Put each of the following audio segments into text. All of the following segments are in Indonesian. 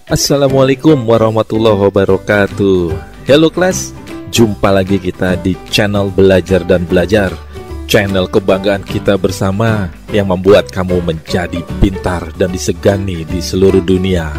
Assalamualaikum warahmatullahi wabarakatuh. Halo kelas, jumpa lagi kita di channel Belajar dan Belajar, channel kebanggaan kita bersama yang membuat kamu menjadi pintar dan disegani di seluruh dunia.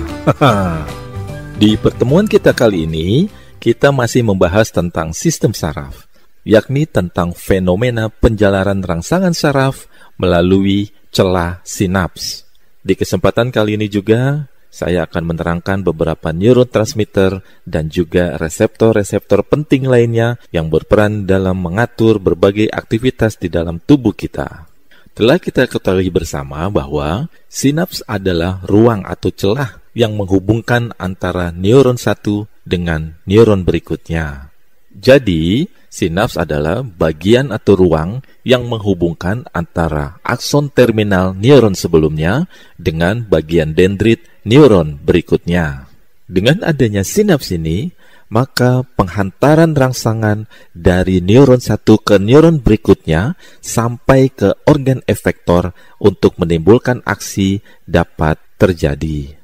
Di pertemuan kita kali ini, kita masih membahas tentang sistem saraf, yakni tentang fenomena penjalaran rangsangan saraf melalui celah sinaps. Di kesempatan kali ini juga, saya akan menerangkan beberapa neurotransmitter dan juga reseptor-reseptor penting lainnya yang berperan dalam mengatur berbagai aktivitas di dalam tubuh kita. Telah kita ketahui bersama bahwa sinaps adalah ruang atau celah yang menghubungkan antara neuron satu dengan neuron berikutnya. Jadi, sinaps adalah bagian atau ruang yang menghubungkan antara akson terminal neuron sebelumnya dengan bagian dendrit neuron berikutnya. Dengan adanya sinaps ini, maka penghantaran rangsangan dari neuron satu ke neuron berikutnya sampai ke organ efektor untuk menimbulkan aksi dapat terjadi.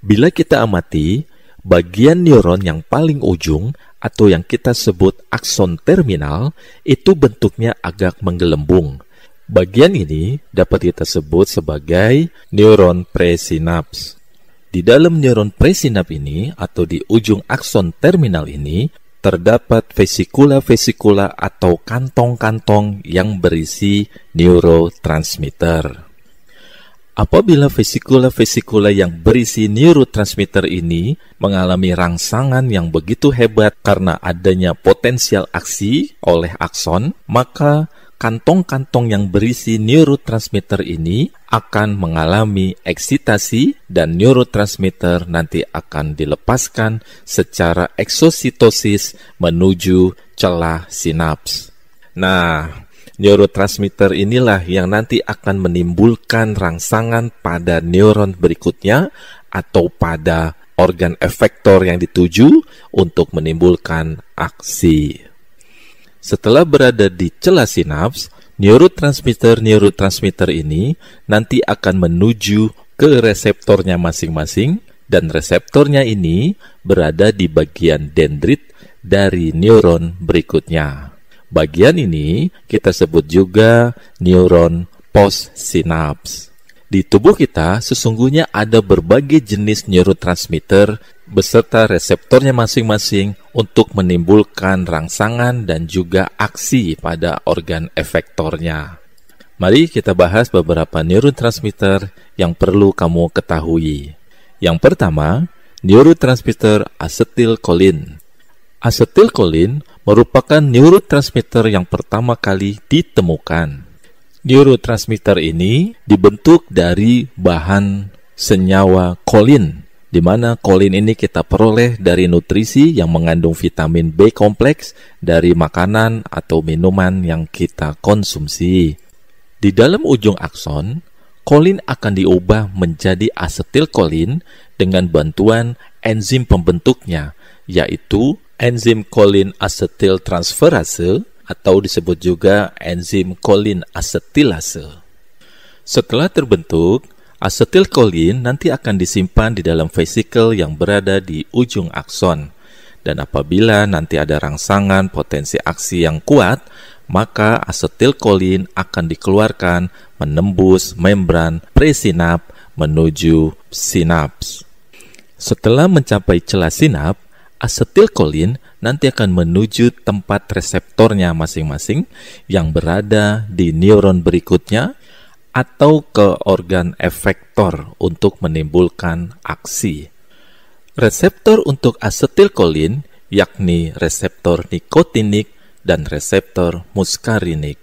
Bila kita amati, bagian neuron yang paling ujung atau yang kita sebut akson terminal itu bentuknya agak menggelembung. Bagian ini dapat kita sebut sebagai neuron presinaps. Di dalam neuron presinaps ini atau di ujung akson terminal ini terdapat vesikula-vesikula atau kantong-kantong yang berisi neurotransmitter. Apabila vesikula-vesikula yang berisi neurotransmitter ini mengalami rangsangan yang begitu hebat karena adanya potensial aksi oleh akson, maka kantong-kantong yang berisi neurotransmitter ini akan mengalami eksitasi dan neurotransmitter nanti akan dilepaskan secara eksositosis menuju celah sinaps. Nah, neurotransmitter inilah yang nanti akan menimbulkan rangsangan pada neuron berikutnya atau pada organ efektor yang dituju untuk menimbulkan aksi. Setelah berada di celah sinaps, neurotransmitter ini nanti akan menuju ke reseptornya masing-masing, dan reseptornya ini berada di bagian dendrit dari neuron berikutnya. Bagian ini kita sebut juga neuron postsinaps. Di tubuh kita sesungguhnya ada berbagai jenis neurotransmitter beserta reseptornya masing-masing untuk menimbulkan rangsangan dan juga aksi pada organ efektornya. Mari kita bahas beberapa neurotransmitter yang perlu kamu ketahui. Yang pertama, neurotransmitter asetilkolin. Asetilkolin merupakan neurotransmitter yang pertama kali ditemukan. Neurotransmitter ini dibentuk dari bahan senyawa kolin, di mana kolin ini kita peroleh dari nutrisi yang mengandung vitamin B kompleks dari makanan atau minuman yang kita konsumsi. Di dalam ujung akson, kolin akan diubah menjadi asetilkolin dengan bantuan enzim pembentuknya, yaitu enzim kolin asetiltransferase atau disebut juga enzim kolin asetilase. Setelah terbentuk, asetilkolin nanti akan disimpan di dalam vesikel yang berada di ujung akson. Dan apabila nanti ada rangsangan potensi aksi yang kuat, maka asetilkolin akan dikeluarkan menembus membran presinap menuju sinaps. Setelah mencapai celah sinaps, asetilkolin nanti akan menuju tempat reseptornya masing-masing yang berada di neuron berikutnya atau ke organ efektor untuk menimbulkan aksi. Reseptor untuk asetilkolin yakni reseptor nikotinik dan reseptor muskarinik.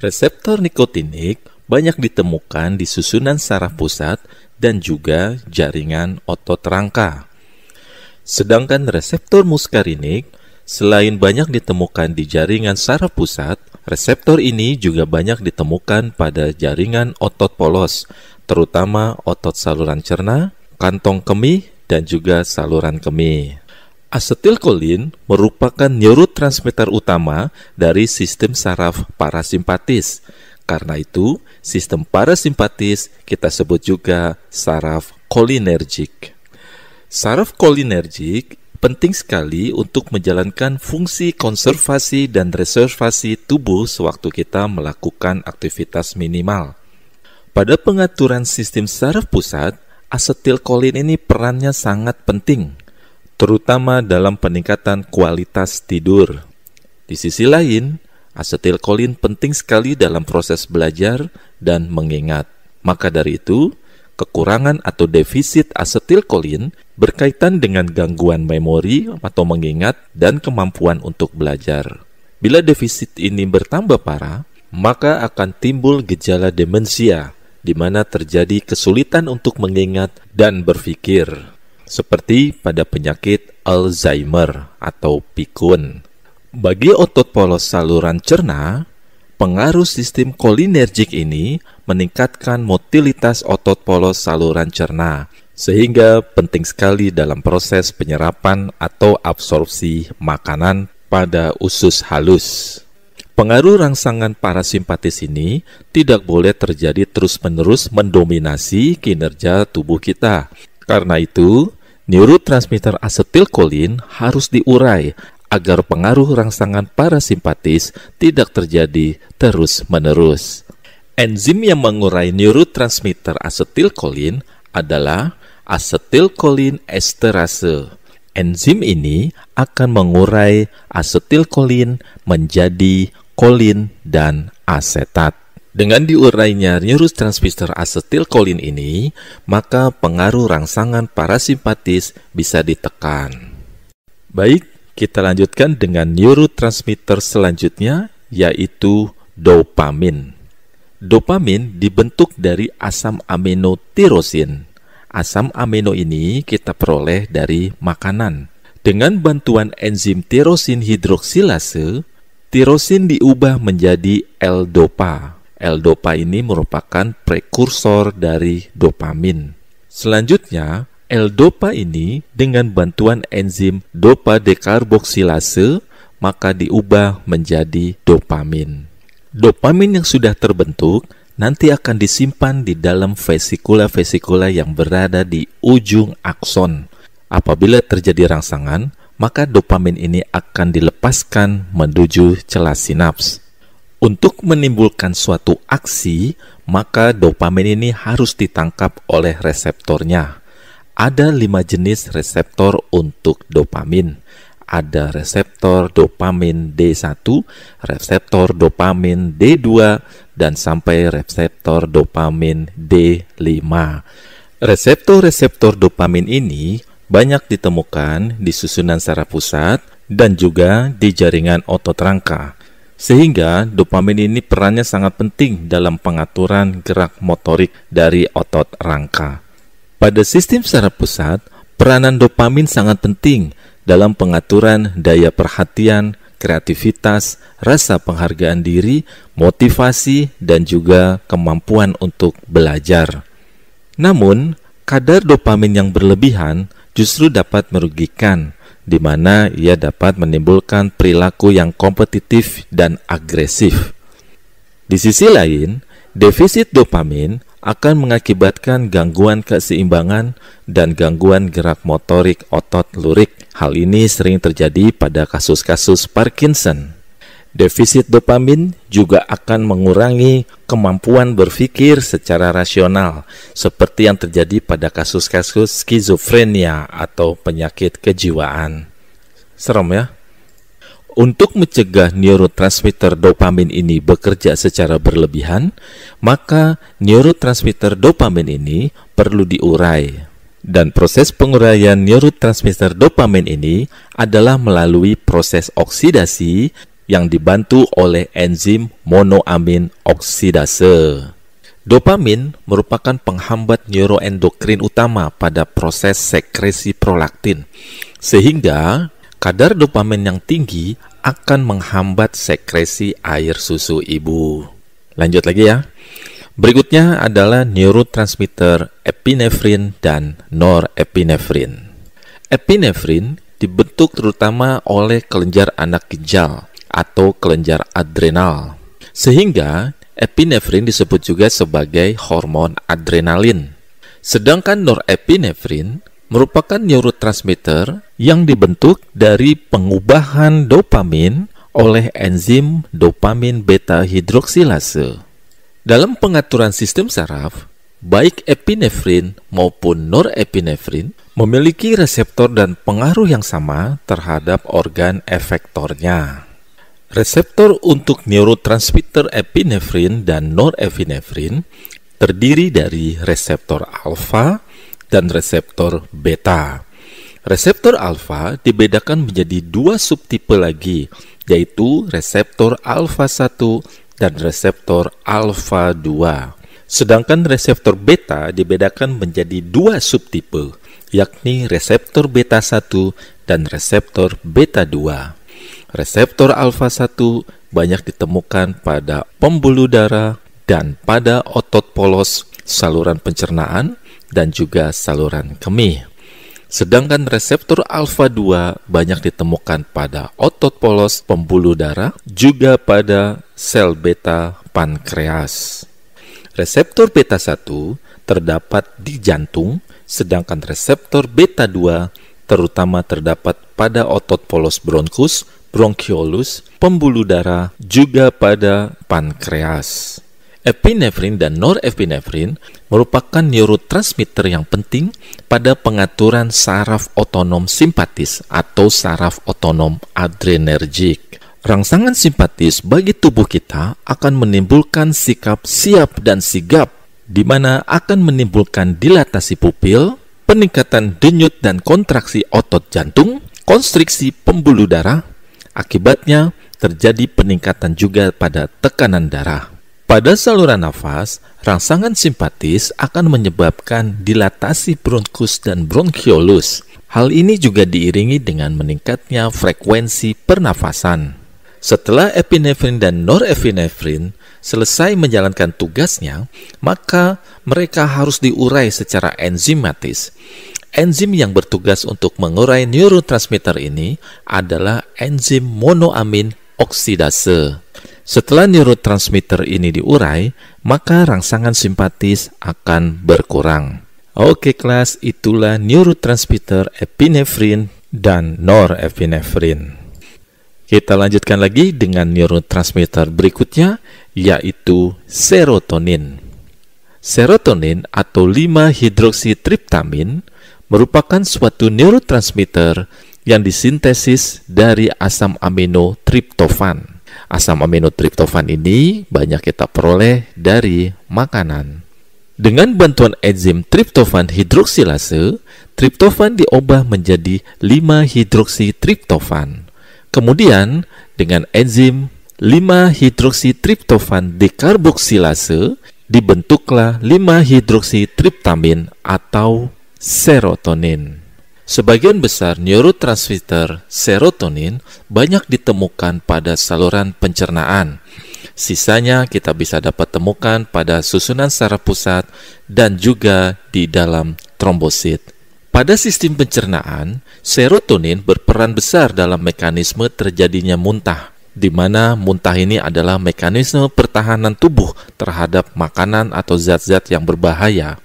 Reseptor nikotinik banyak ditemukan di susunan saraf pusat dan juga jaringan otot rangka. Sedangkan reseptor muskarinik, selain banyak ditemukan di jaringan saraf pusat, reseptor ini juga banyak ditemukan pada jaringan otot polos, terutama otot saluran cerna, kantong kemih, dan juga saluran kemih. Asetilkolin merupakan neurotransmitter utama dari sistem saraf parasimpatis. Karena itu, sistem parasimpatis kita sebut juga saraf kolinergik. Saraf kolinergik penting sekali untuk menjalankan fungsi konservasi dan reservasi tubuh sewaktu kita melakukan aktivitas minimal. Pada pengaturan sistem saraf pusat, asetilkolin ini perannya sangat penting, terutama dalam peningkatan kualitas tidur. Di sisi lain, asetilkolin penting sekali dalam proses belajar dan mengingat. Maka dari itu, kekurangan atau defisit asetilkolin berkaitan dengan gangguan memori atau mengingat dan kemampuan untuk belajar. Bila defisit ini bertambah parah, maka akan timbul gejala demensia, di mana terjadi kesulitan untuk mengingat dan berpikir, seperti pada penyakit Alzheimer atau pikun. Bagi otot polos saluran cerna, pengaruh sistem kolinergik ini meningkatkan motilitas otot polos saluran cerna, sehingga penting sekali dalam proses penyerapan atau absorpsi makanan pada usus halus. Pengaruh rangsangan parasimpatis ini tidak boleh terjadi terus-menerus mendominasi kinerja tubuh kita. Karena itu, neurotransmitter asetilkolin harus diurai agar pengaruh rangsangan parasimpatis tidak terjadi terus-menerus. Enzim yang mengurai neurotransmitter asetilkolin adalah asetilkolin esterase. Enzim ini akan mengurai asetilkolin menjadi kolin dan asetat. Dengan diurainya neurotransmitter asetilkolin ini, maka pengaruh rangsangan parasimpatis bisa ditekan. Baik, kita lanjutkan dengan neurotransmitter selanjutnya, yaitu dopamin. Dopamin dibentuk dari asam amino tirosin. Asam amino ini kita peroleh dari makanan. Dengan bantuan enzim tirosin hidroksilase, tirosin diubah menjadi L-dopa. L-dopa ini merupakan prekursor dari dopamin. Selanjutnya, L-dopa ini dengan bantuan enzim dopa dekarboksilase maka diubah menjadi dopamin. Dopamin yang sudah terbentuk nanti akan disimpan di dalam vesikula-vesikula yang berada di ujung akson. Apabila terjadi rangsangan, maka dopamin ini akan dilepaskan menuju celah sinaps. Untuk menimbulkan suatu aksi, maka dopamin ini harus ditangkap oleh reseptornya. Ada 5 jenis reseptor untuk dopamin. Ada reseptor dopamin D1, reseptor dopamin D2, dan sampai reseptor dopamin D5. Reseptor-reseptor dopamin ini banyak ditemukan di susunan saraf pusat dan juga di jaringan otot rangka. Sehingga dopamin ini perannya sangat penting dalam pengaturan gerak motorik dari otot rangka. Pada sistem saraf pusat, peranan dopamin sangat penting dalam pengaturan daya perhatian, kreativitas, rasa penghargaan diri, motivasi, dan juga kemampuan untuk belajar. Namun, kadar dopamin yang berlebihan justru dapat merugikan, di mana ia dapat menimbulkan perilaku yang kompetitif dan agresif. Di sisi lain, defisit dopamin akan mengakibatkan gangguan keseimbangan dan gangguan gerak motorik otot lurik. Hal ini sering terjadi pada kasus-kasus Parkinson. Defisit dopamin juga akan mengurangi kemampuan berpikir secara rasional, seperti yang terjadi pada kasus-kasus skizofrenia atau penyakit kejiwaan. Serem ya? Untuk mencegah neurotransmitter dopamin ini bekerja secara berlebihan, maka neurotransmitter dopamin ini perlu diurai. Dan proses penguraian neurotransmitter dopamin ini adalah melalui proses oksidasi yang dibantu oleh enzim monoamin oksidase. Dopamin merupakan penghambat neuroendokrin utama pada proses sekresi prolaktin, sehingga kadar dopamin yang tinggi akan menghambat sekresi air susu ibu. Lanjut lagi ya. Berikutnya adalah neurotransmitter epinefrin dan norepinefrin. Epinefrin dibentuk terutama oleh kelenjar anak ginjal atau kelenjar adrenal. Sehingga epinefrin disebut juga sebagai hormon adrenalin. Sedangkan norepinefrin merupakan neurotransmitter yang dibentuk dari pengubahan dopamin oleh enzim dopamin beta hidroksilase. Dalam pengaturan sistem saraf, baik epinefrin maupun norepinefrin memiliki reseptor dan pengaruh yang sama terhadap organ efektornya. Reseptor untuk neurotransmitter epinefrin dan norepinefrin terdiri dari reseptor alfa dan reseptor beta. Reseptor alfa dibedakan menjadi dua subtipe lagi, yaitu reseptor alfa 1 dan reseptor alfa 2. Sedangkan reseptor beta dibedakan menjadi dua subtipe, yakni reseptor beta 1 dan reseptor beta 2. Reseptor alfa 1 banyak ditemukan pada pembuluh darah dan pada otot polos, saluran pencernaan, dan juga saluran kemih. Sedangkan reseptor alfa 2 banyak ditemukan pada otot polos, pembuluh darah, juga pada sel beta pankreas. Reseptor beta 1 terdapat di jantung, sedangkan reseptor beta 2 terutama terdapat pada otot polos bronkus, bronchiolus, pembuluh darah, juga pada pankreas. Epinefrin dan norepinefrin merupakan neurotransmitter yang penting pada pengaturan saraf otonom simpatis atau saraf otonom adrenergik. Rangsangan simpatis bagi tubuh kita akan menimbulkan sikap siap dan sigap, di mana akan menimbulkan dilatasi pupil, peningkatan denyut dan kontraksi otot jantung, konstriksi pembuluh darah. Akibatnya terjadi peningkatan juga pada tekanan darah. Pada saluran nafas, rangsangan simpatis akan menyebabkan dilatasi bronkus dan bronchiolus. Hal ini juga diiringi dengan meningkatnya frekuensi pernafasan. Setelah epinefrin dan norepinefrin selesai menjalankan tugasnya, maka mereka harus diurai secara enzimatis. Enzim yang bertugas untuk mengurai neurotransmitter ini adalah enzim monoamin oksidase. Setelah neurotransmitter ini diurai, maka rangsangan simpatis akan berkurang. Oke kelas, itulah neurotransmitter epinefrin dan norepinefrin. Kita lanjutkan lagi dengan neurotransmitter berikutnya, yaitu serotonin. Serotonin atau 5-hidroksitriptamin merupakan suatu neurotransmitter yang disintesis dari asam amino triptofan. Asam amino triptofan ini banyak kita peroleh dari makanan. Dengan bantuan enzim triptofan hidroksilase, triptofan diubah menjadi 5-hidroksitriptofan. Kemudian, dengan enzim 5-hidroksitriptofan dekarboksilase, dibentuklah 5-hidroksitriptamin atau serotonin. Sebagian besar neurotransmitter serotonin banyak ditemukan pada saluran pencernaan. Sisanya kita bisa dapat temukan pada susunan saraf pusat dan juga di dalam trombosit. Pada sistem pencernaan, serotonin berperan besar dalam mekanisme terjadinya muntah, di mana muntah ini adalah mekanisme pertahanan tubuh terhadap makanan atau zat-zat yang berbahaya.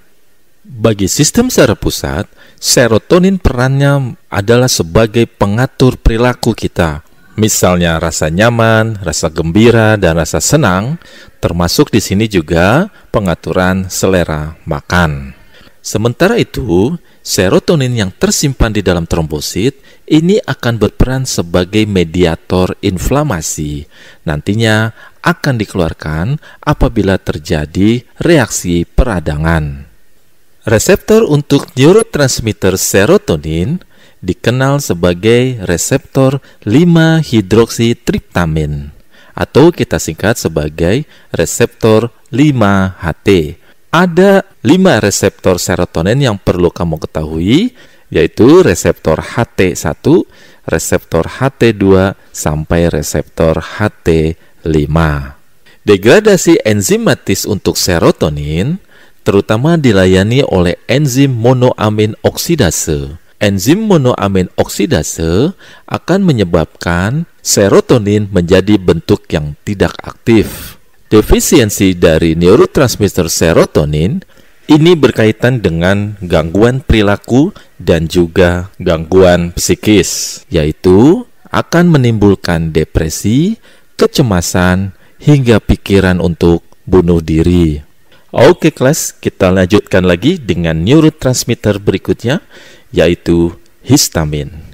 Bagi sistem saraf pusat, serotonin perannya adalah sebagai pengatur perilaku kita. Misalnya rasa nyaman, rasa gembira, dan rasa senang, termasuk di sini juga pengaturan selera makan. Sementara itu, serotonin yang tersimpan di dalam trombosit ini akan berperan sebagai mediator inflamasi. Nantinya akan dikeluarkan apabila terjadi reaksi peradangan. Reseptor untuk neurotransmitter serotonin dikenal sebagai reseptor 5-hidroksitriptamin atau kita singkat sebagai reseptor 5-HT. Ada 5 reseptor serotonin yang perlu kamu ketahui, yaitu reseptor HT1, reseptor HT2, sampai reseptor HT5. Degradasi enzimatis untuk serotonin terutama dilayani oleh enzim monoamin oksidase. Enzim monoamin oksidase akan menyebabkan serotonin menjadi bentuk yang tidak aktif. Defisiensi dari neurotransmitter serotonin Ini berkaitan dengan gangguan perilaku dan juga gangguan psikis, yaitu akan menimbulkan depresi, kecemasan, hingga pikiran untuk bunuh diri. Oke kelas, kita lanjutkan lagi dengan neurotransmitter berikutnya, yaitu histamin.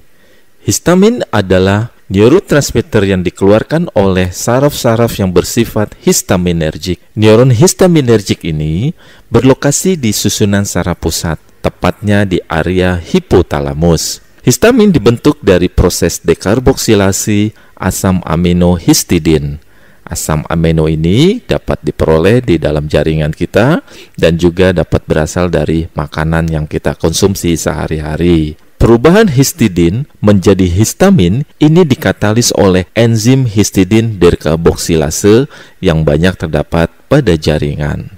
Histamin adalah neurotransmitter yang dikeluarkan oleh saraf-saraf yang bersifat histaminergik. Neuron histaminergik ini berlokasi di susunan saraf pusat, tepatnya di area hipotalamus. Histamin dibentuk dari proses dekarboksilasi asam amino histidin. Asam amino ini dapat diperoleh di dalam jaringan kita dan juga dapat berasal dari makanan yang kita konsumsi sehari-hari. Perubahan histidin menjadi histamin ini dikatalis oleh enzim histidin dekarboksilase yang banyak terdapat pada jaringan.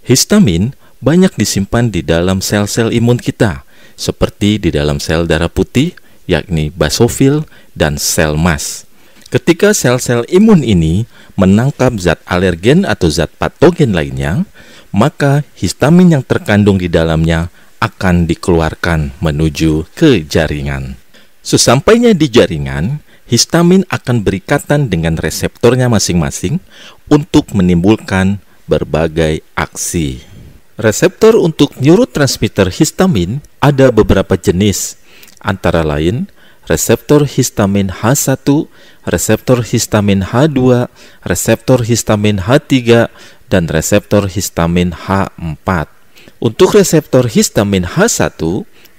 Histamin banyak disimpan di dalam sel-sel imun kita, seperti di dalam sel darah putih, yakni basofil dan sel mast. Ketika sel-sel imun ini menangkap zat alergen atau zat patogen lainnya, maka histamin yang terkandung di dalamnya akan dikeluarkan menuju ke jaringan. Sesampainya di jaringan, histamin akan berikatan dengan reseptornya masing-masing untuk menimbulkan berbagai aksi. Reseptor untuk neurotransmitter histamin ada beberapa jenis, antara lain reseptor histamin H1, reseptor histamin H2, reseptor histamin H3, dan reseptor histamin H4. Untuk reseptor histamin H1,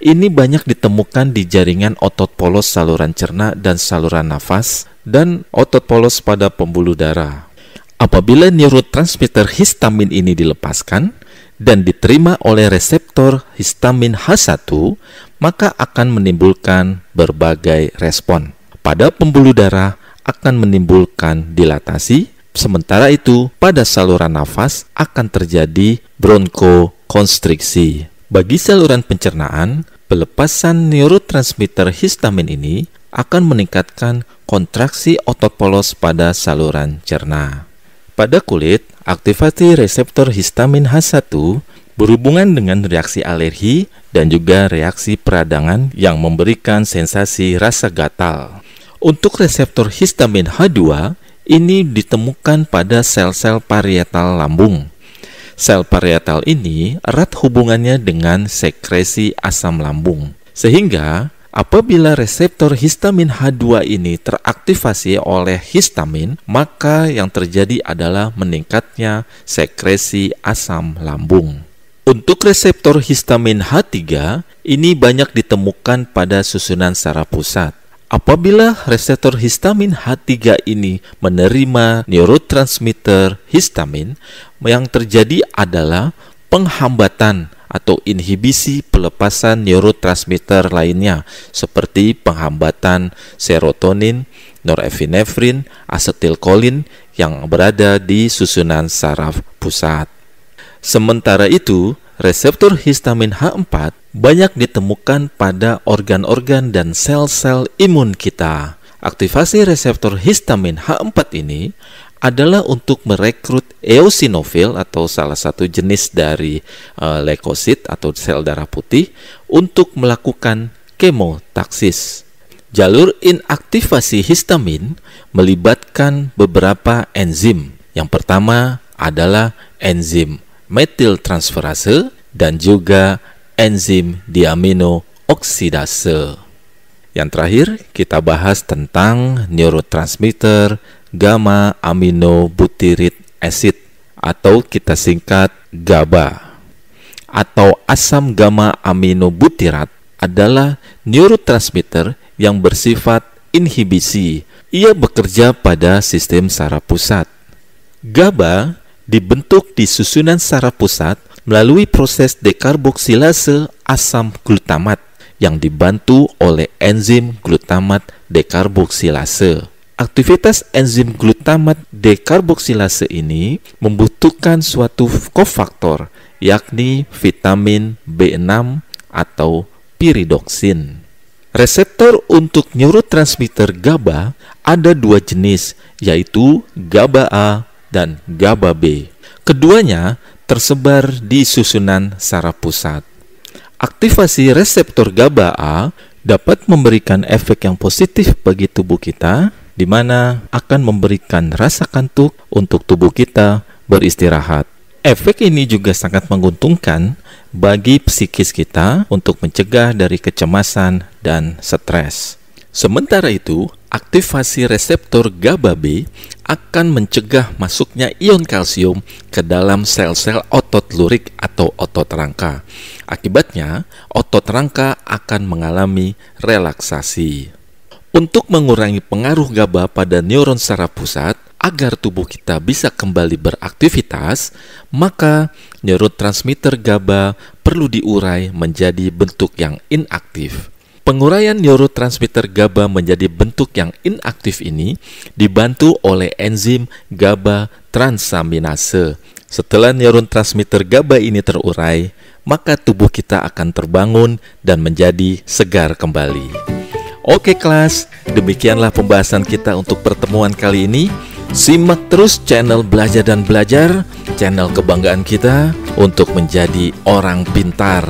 ini banyak ditemukan di jaringan otot polos saluran cerna dan saluran nafas, dan otot polos pada pembuluh darah. Apabila neurotransmitter histamin ini dilepaskan dan diterima oleh reseptor histamin H1, maka akan menimbulkan berbagai respon. Pada pembuluh darah akan menimbulkan dilatasi, sementara itu pada saluran nafas akan terjadi bronkokonstriksi. Bagi saluran pencernaan, pelepasan neurotransmitter histamin ini akan meningkatkan kontraksi otot polos pada saluran cerna. Pada kulit, aktivasi reseptor histamin H1 berhubungan dengan reaksi alergi dan juga reaksi peradangan yang memberikan sensasi rasa gatal. Untuk reseptor histamin H2, ini ditemukan pada sel-sel parietal lambung. Sel parietal ini erat hubungannya dengan sekresi asam lambung. Sehingga apabila reseptor histamin H2 ini teraktivasi oleh histamin, maka yang terjadi adalah meningkatnya sekresi asam lambung. Untuk reseptor histamin H3, ini banyak ditemukan pada susunan saraf pusat. Apabila reseptor histamin H3 ini menerima neurotransmitter histamin, yang terjadi adalah penghambatan atau inhibisi pelepasan neurotransmitter lainnya, seperti penghambatan serotonin, norepinefrin, asetilkolin yang berada di susunan saraf pusat. Sementara itu, reseptor histamin H4 banyak ditemukan pada organ-organ dan sel-sel imun kita. Aktivasi reseptor histamin H4 ini adalah untuk merekrut eosinofil atau salah satu jenis dari leukosit atau sel darah putih untuk melakukan kemotaksis. Jalur inaktivasi histamin melibatkan beberapa enzim. Yang pertama adalah enzim metiltransferase dan juga enzim diaminooksidase. Yang terakhir, kita bahas tentang neurotransmitter gamma aminobutyric acid atau kita singkat GABA. Atau asam gamma aminobutyrat adalah neurotransmitter yang bersifat inhibisi. Ia bekerja pada sistem saraf pusat. GABA dibentuk di susunan saraf pusat melalui proses dekarboksilase asam glutamat yang dibantu oleh enzim glutamat dekarboksilase. Aktivitas enzim glutamat dekarboksilase ini membutuhkan suatu kofaktor, yakni vitamin B6 atau piridoksin. Reseptor untuk neurotransmitter GABA ada dua jenis, yaitu GABA A dan GABA B. Keduanya tersebar di susunan saraf pusat. Aktivasi reseptor GABA A dapat memberikan efek yang positif bagi tubuh kita, di mana akan memberikan rasa kantuk untuk tubuh kita beristirahat. Efek ini juga sangat menguntungkan bagi psikis kita untuk mencegah dari kecemasan dan stres. Sementara itu, aktivasi reseptor GABA B akan mencegah masuknya ion kalsium ke dalam sel-sel otot lurik atau otot rangka. Akibatnya, otot rangka akan mengalami relaksasi. Untuk mengurangi pengaruh GABA pada neuron saraf pusat, agar tubuh kita bisa kembali beraktivitas, maka neurotransmitter GABA perlu diurai menjadi bentuk yang inaktif. Penguraian neurotransmitter GABA menjadi bentuk yang inaktif ini dibantu oleh enzim GABA transaminase. Setelah neurotransmitter GABA ini terurai, maka tubuh kita akan terbangun dan menjadi segar kembali. Oke kelas, demikianlah pembahasan kita untuk pertemuan kali ini. Simak terus channel Belajar dan Belajar, channel kebanggaan kita untuk menjadi orang pintar.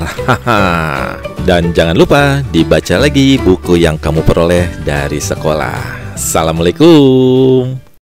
Dan jangan lupa dibaca lagi buku yang kamu peroleh dari sekolah. Assalamualaikum.